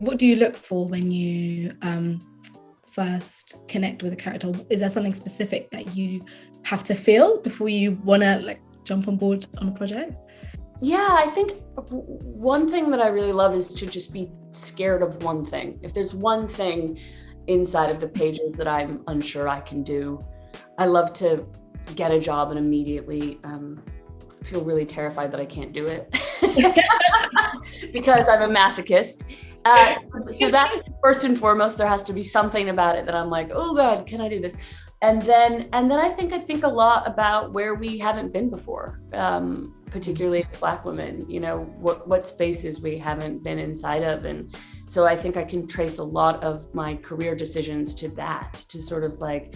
What do you look for when you first connect with a character? Is there something specific that you have to feel before you want to like jump on board on a project? Yeah, I think one thing that I really love is to just be scared of one thing. If there's one thing inside of the pages that I'm unsure I can do, I love to get a job and immediately feel really terrified that I can't do it because I'm a masochist. So that's first and foremost. There has to be something about it that I'm like, oh God, can I do this? And then I think a lot about where we haven't been before, particularly as Black women. You know, what spaces we haven't been inside of, and so I think I can trace a lot of my career decisions to that, to sort of like,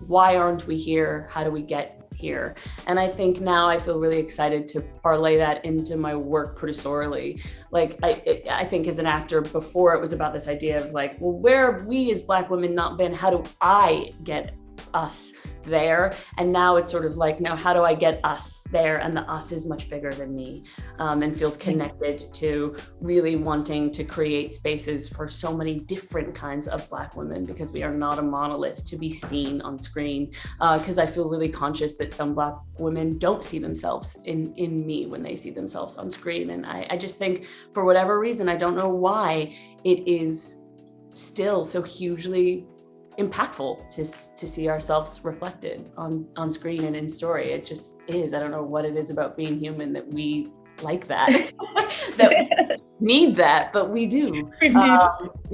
why aren't we here? How do we get here? And I think now I feel really excited to parlay that into my work producerially. Like I think as an actor before, it was about this idea of like, well, where have we as Black women not been? How do I get us there? And now it's sort of like, no, how do I get us there? And the us is much bigger than me, and feels connected to really wanting to create spaces for so many different kinds of Black women, because we are not a monolith to be seen on screen. Because I feel really conscious that some Black women don't see themselves in me when they see themselves on screen. And I just think, for whatever reason, I don't know why, it is still so hugely impactful to see ourselves reflected on screen and in story. It just is. I don't know what it is about being human that we like that, that we need that, but we do.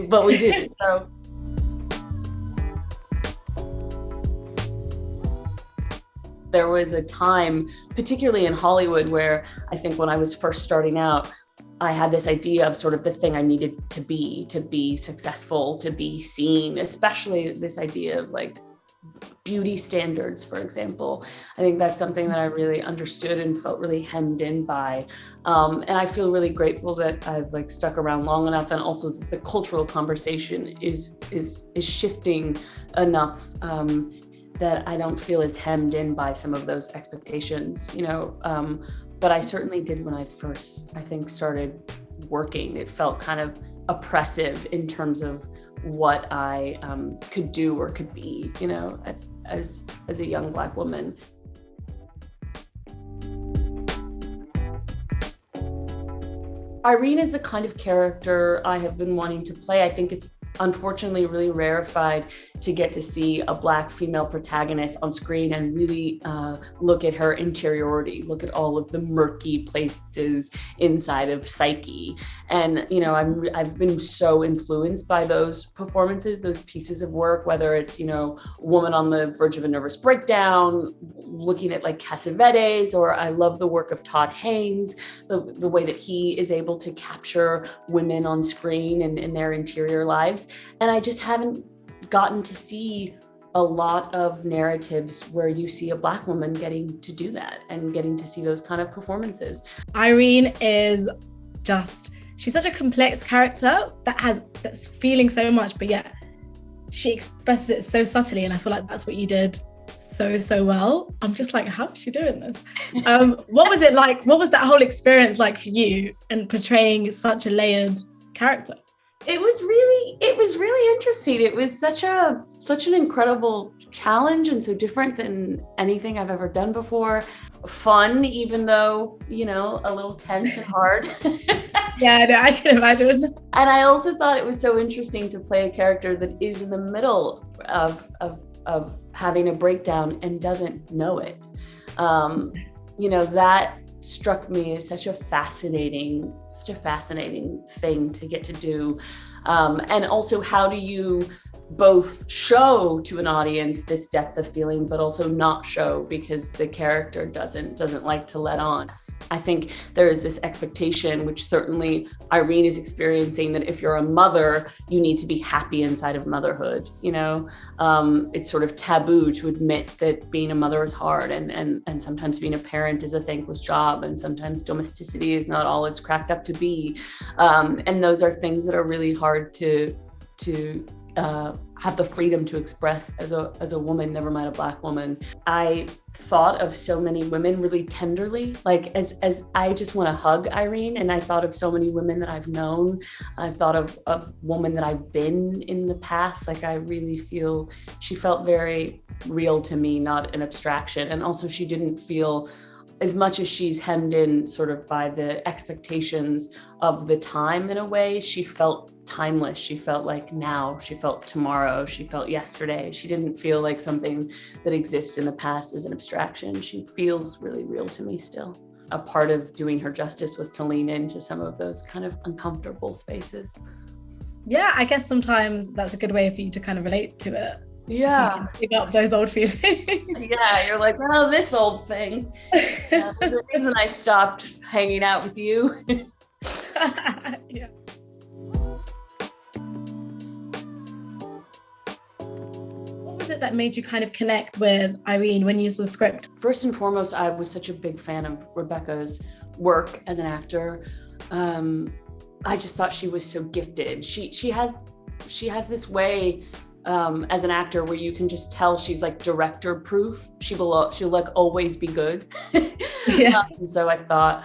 But we do. So there was a time, particularly in Hollywood, where I think when I was first starting out, I had this idea of sort of the thing I needed to be successful, to be seen, especially this idea of like beauty standards, for example. I think that's something that I really understood and felt really hemmed in by. And I feel really grateful that I've like stuck around long enough, and also that the cultural conversation is shifting enough that I don't feel as hemmed in by some of those expectations, you know. But I certainly did when I first, I think, started working. It felt kind of oppressive in terms of what I could do or could be, you know, as a young Black woman. Irene is the kind of character I have been wanting to play. I think it's unfortunately really rarefied to get to see a Black female protagonist on screen and really look at her interiority, look at all of the murky places inside of psyche. And, you know, I've been so influenced by those performances, those pieces of work, whether it's, you know, woman on the verge of a nervous breakdown, looking at like Cassavetes, or I love the work of Todd Haynes, the way that he is able to capture women on screen and in their interior lives. And I just haven't gotten to see a lot of narratives where you see a Black woman getting to do that and getting to see those kind of performances. Irene is she's such a complex character that's feeling so much, but yet she expresses it so subtly, and I feel like that's what you did so well. I'm just like, how is she doing this? What was it like? What was that whole experience like for you in portraying such a layered character? It was really interesting. It was such an incredible challenge, and so different than anything I've ever done before. Fun, even though, you know, a little tense and hard. Yeah, no, I can imagine. And I also thought it was so interesting to play a character that is in the middle of having a breakdown and doesn't know it. You know, that struck me as such a fascinating thing to get to do. And also, how do you both show to an audience this depth of feeling, but also not show because the character doesn't like to let on. I think there is this expectation, which certainly Irene is experiencing, that if you're a mother, you need to be happy inside of motherhood. You know, it's sort of taboo to admit that being a mother is hard, and sometimes being a parent is a thankless job, and sometimes domesticity is not all it's cracked up to be. And those are things that are really hard to have the freedom to express as a woman, never mind a Black woman. I thought of so many women really tenderly, like as I just want to hug Irene. And I thought of so many women that I've known. I've thought of women that I've been in the past. Like I really feel she felt very real to me, not an abstraction. And also she didn't feel, as much as she's hemmed in sort of by the expectations of the time in a way, she felt timeless. She felt like now, she felt tomorrow, she felt yesterday. She didn't feel like something that exists in the past as an abstraction. She feels really real to me still. A part of doing her justice was to lean into some of those kind of uncomfortable spaces. Yeah, I guess sometimes that's a good way for you to kind of relate to it. Yeah. Pick up those old feelings. Yeah, you're like, oh, this old thing. The reason I stopped hanging out with you. Yeah. What was it that made you kind of connect with Irene when you saw the script? First and foremost, I was such a big fan of Rebecca's work as an actor. I just thought she was so gifted. She has this way as an actor where you can just tell she's like director proof. She'll like always be good. Yeah. And so I thought,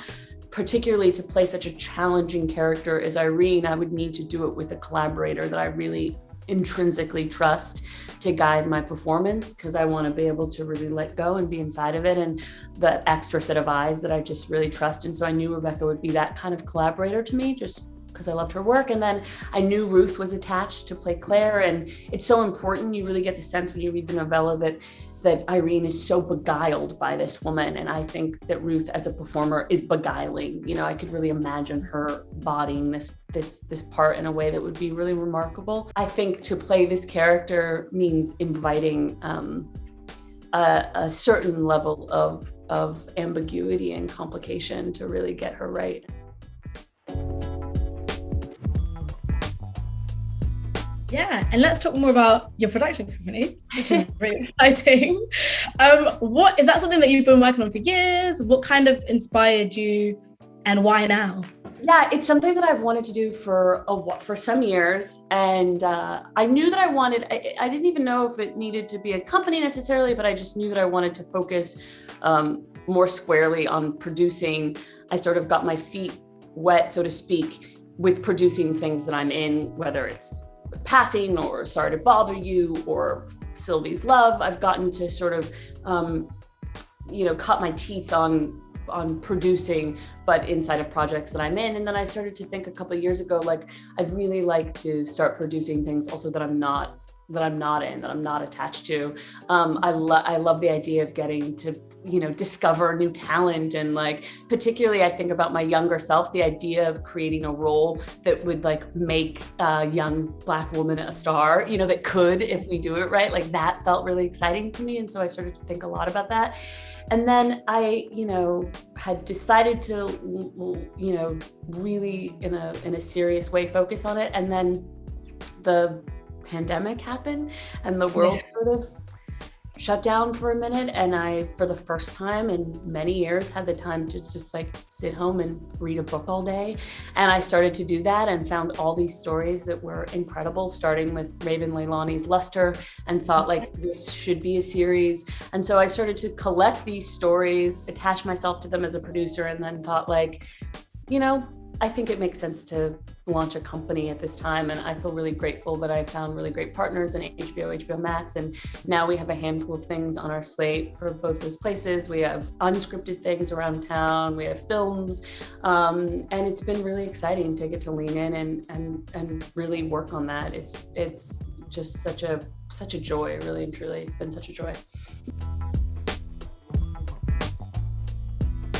particularly to play such a challenging character as Irene, I would need to do it with a collaborator that I really intrinsically trust to guide my performance, because I want to be able to really let go and be inside of it, and that extra set of eyes that I just really trust. And so I knew Rebecca would be that kind of collaborator to me, just because I loved her work. And then I knew Ruth was attached to play Claire, and it's so important. You really get the sense when you read the novella that Irene is so beguiled by this woman. And I think that Ruth as a performer is beguiling. You know, I could really imagine her bodying this part in a way that would be really remarkable. I think to play this character means inviting a certain level of ambiguity and complication to really get her right. Yeah, and let's talk more about your production company, which is very exciting. What is that something that you've been working on for years? What kind of inspired you, and why now? Yeah, it's something that I've wanted to do for some years, and I knew that I wanted. I didn't even know if it needed to be a company necessarily, but I just knew that I wanted to focus more squarely on producing. I sort of got my feet wet, so to speak, with producing things that I'm in, whether it's Passing or Sorry to Bother You or Sylvie's Love. I've gotten to sort of, cut my teeth on producing, but inside of projects that I'm in. And then I started to think a couple of years ago, like, I'd really like to start producing things also that I'm not attached to. I love the idea of getting to, discover new talent. And like, particularly I think about my younger self, the idea of creating a role that would like make a young Black woman a star, that could, if we do it right, like that felt really exciting to me. And so I started to think a lot about that. And then I, had decided to, really in a serious way focus on it. And then the pandemic happened and the world sort of shut down for a minute, and I, for the first time in many years, had the time to just like sit home and read a book all day. And I started to do that and found all these stories that were incredible, starting with Raven Leilani's Luster, and thought like this should be a series. And so I started to collect these stories, attach myself to them as a producer, and then thought like, I think it makes sense to launch a company at this time. And I feel really grateful that I found really great partners in HBO Max. And now we have a handful of things on our slate for both those places. We have unscripted things around town, we have films. And it's been really exciting to get to lean in and really work on that. It's just such a joy, really and truly. It's been such a joy.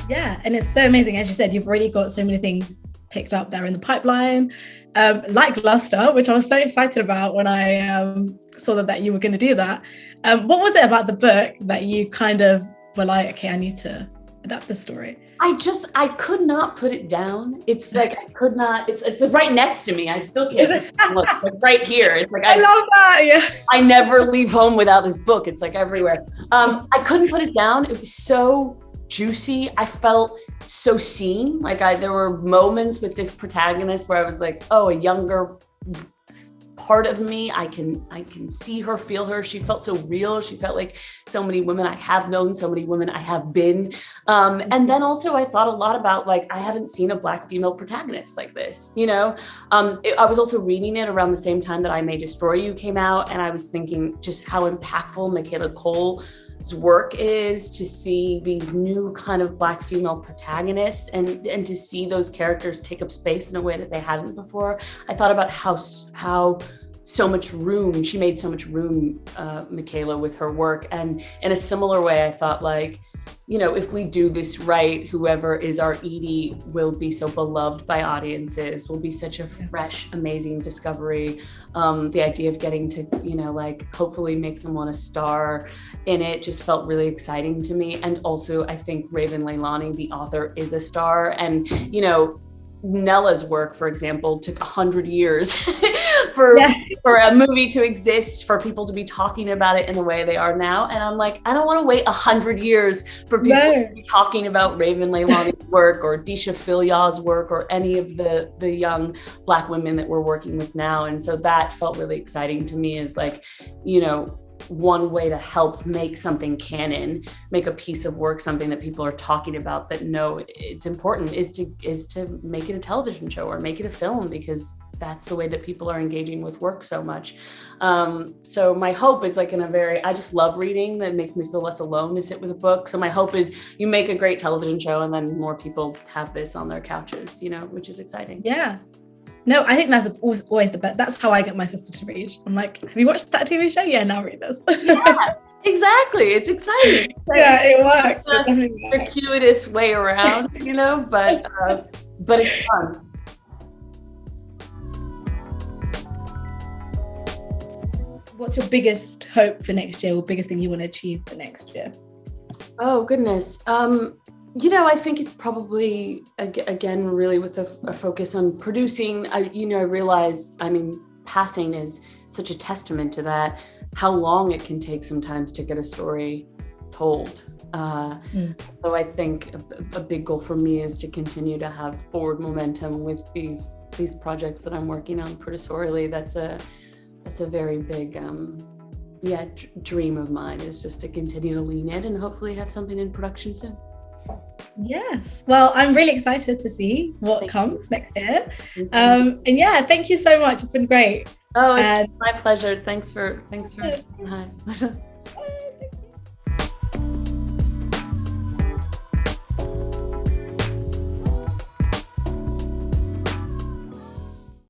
Yeah, and it's so amazing. As you said, you've already got so many things picked up there in the pipeline, like Luster, which I was so excited about when I saw that you were going to do that. What was it about the book that you kind of were like, okay, I need to adapt this story? I could not put it down. It's like, I could not, it's right next to me. I still can't look, like right here. It's like, I love that. Yeah. I never leave home without this book. It's like everywhere. I couldn't put it down. It was so juicy. I felt so seen. Like there were moments with this protagonist where I was like, oh, a younger part of me. I can see her, feel her. She felt so real. She felt like so many women I have known, so many women I have been. And then also I thought a lot about, like, I haven't seen a Black female protagonist like this, you know? I was also reading it around the same time that I May Destroy You came out. And I was thinking just how impactful Michaela Cole's work is, to see these new kind of Black female protagonists and to see those characters take up space in a way that they hadn't before. I thought about how so much room, she made so much room, Michaela, with her work. And in a similar way, I thought, like, you know, if we do this right, whoever is our Edie will be so beloved by audiences, will be such a fresh, amazing discovery. The idea of getting to, you know, like, hopefully make someone a star in it just felt really exciting to me. And also, I think Raven Leilani, the author, is a star. And, you know, Nella's work, for example, took 100 years for a movie to exist, for people to be talking about it in the way they are now. And I'm like, I don't want to wait 100 years for people to be talking about Raven Leilani's work or Disha Philya's work or any of the young Black women that we're working with now. And so that felt really exciting to me, is like, you know, one way to help make something canon, make a piece of work, something that people are talking about, that know it's important, is to make it a television show or make it a film, because that's the way that people are engaging with work so much. So my hope is, like, I just love reading. That makes me feel less alone to sit with a book. So my hope is you make a great television show and then more people have this on their couches, you know, which is exciting. Yeah. No, I think that's always the best. That's how I get my sister to read. I'm like, have you watched that TV show? Yeah, now read this. Yeah, exactly. It's exciting. Yeah, it works. It's the cutest way around, you know, but it's fun. What's your biggest hope for next year, or biggest thing you want to achieve for next year? Oh, goodness. You know, I think it's probably, again, really with a focus on producing. I realize, I mean, passing is such a testament to that, how long it can take sometimes to get a story told. So I think a big goal for me is to continue to have forward momentum with these projects that I'm working on producerily. That's a very big, dream of mine, is just to continue to lean in and hopefully have something in production soon. Yes. Well, I'm really excited to see what comes next year. And yeah, thank you so much. It's been great. Oh, it's my pleasure. Thanks for saying hi.